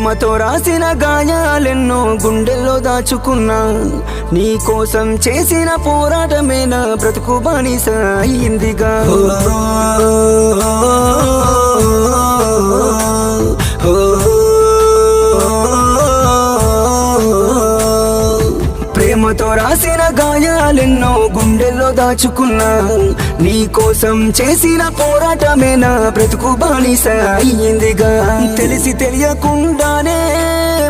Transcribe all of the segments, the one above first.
ప్రేమతో రాసిన గాయాలెన్నో గుండెల్లో దాచుకున్నా, నీ కోసం చేసిన పోరాటమే నా బ్రతుకు బానిస అయిందిగా. ప్రేమతో రాసిన గాయాలెన్నో గుండెల్లో దాచుకున్నా, నీ కోసం చేసిన పోరాటమే నా బ్రతుకు బానిస అయ్యిందిగా. తెలిసి తెలియకుండానే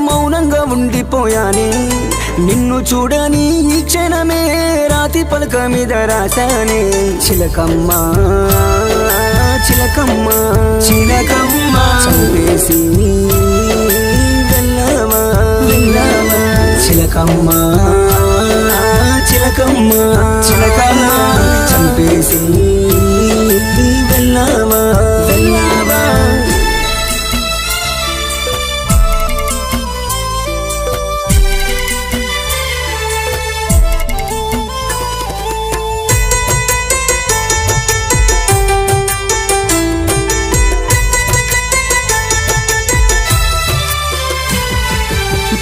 మౌనంగా ఉండిపోయానే, నిన్ను చూడని ఈ క్షణమే రాతి పలక మీద రాశానే. చిలకమ్మ చిలకమ్మ చిలకమ్మ చంపేసి వెళ్ళవా వెళ్ళవా. చిలకమ్మ చిలకమ్మ చిలకమ్మ చంపేసి వెళ్ళవా వెళ్ళవా.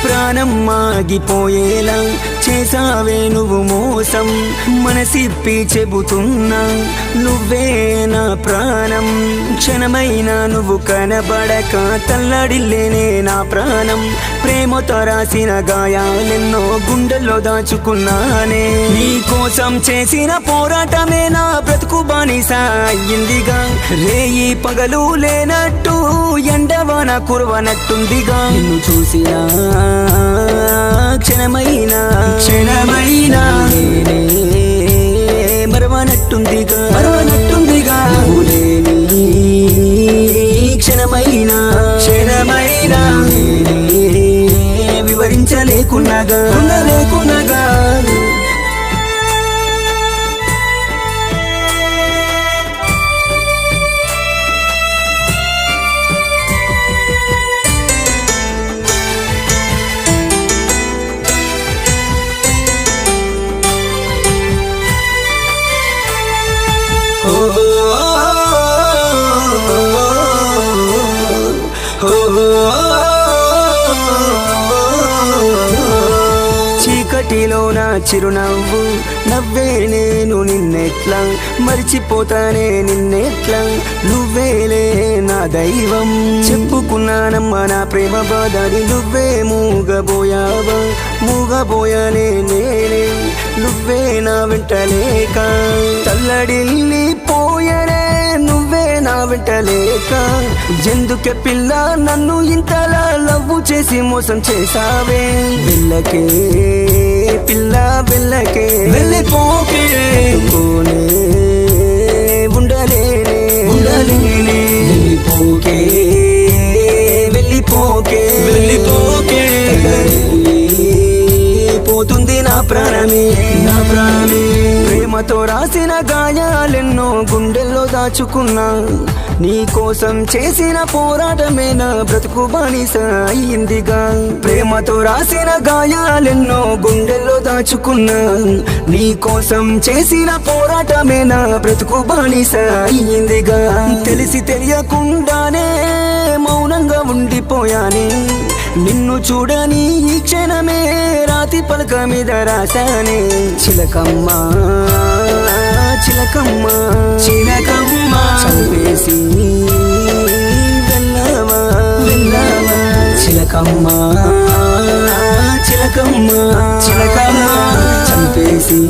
ప్రాణం ఆగిపోయేలా చేసావే నువ్వు మోసం, మనసిప్పి చెబుతున్నా నువ్వే నా ప్రాణం. క్షణమైనా నువ్వు కనబడక తల్లడిల్లేనే నా ప్రాణం. ప్రేమతో రాసిన గాయాలెన్నో గుండెల్లో దాచుకున్నానే, నీ కోసం చేసిన పోరాటమే నా బ్రతుకు బానిస అయ్యిందిగా. రేయి పగలు లేనట్టు ఎండవాన కురవనట్టుందిగా, నిన్ను చూసినా క్షణమైనా క్షణమైనా మరవనట్టుందిగా మరవనట్టుందిగా. క్షణమైనా క్షణమైనా వివరించలేకున్నగా ఉండలేకున్నగా. చీకటిలో నా చిరునవ్వు నవ్వే నేను నిన్నెట్లా మరిచిపోతానే నిన్నెట్లా. నువ్వేలే నా దైవం చెప్పుకున్నానమ్మా నా ప్రేమ బాధని, నువ్వే మూగబోయావా మూగబోయానే నేనే. నువ్వే నా వెంటలేక తల్లడిల్లి పోయనే, నువ్వే నా వెంటలేక. ఎందుకే పిల్ల నన్ను ఇంతలా లవ్వు చేసి మోసం చేసావే. వెళ్ళకే పిల్ల వెళ్ళకే వెళ్ళిపోకే, పోనే ఉండలేనే ఉండలేనే. వెళ్ళిపోకే వెళ్ళిపోకే వెళ్ళిపోకే, పోతుంది నా ప్రాణమే నా ప్రాణమే. ప్రేమతో రాసిన గాయాలెన్నో గుండెల్లో దాచుకున్నా, నీ కోసం చేసిన పోరాటమే నా బ్రతుకు బానిస అయ్యిందిగా. ప్రేమతో రాసిన గాయాలెన్నో గుండెల్లో దాచుకున్నా, నీ కోసం చేసిన పోరాటమే నా బ్రతుకు బానిస అయ్యిందిగా. తెలిసి తెలియకుండానే మౌనంగా ఉండిపోయానే, నిన్ను చూడని ఈ క్షణమే రాతి పలక మీద రాశానే. చిలకమ్మ చిలకమ్మ చిలకమ్మ చంపేసి వెళ్ళవా వెళ్ళవా. చిలకమ్మ చిలకమ్మ చిలకమ్మ చంపేసి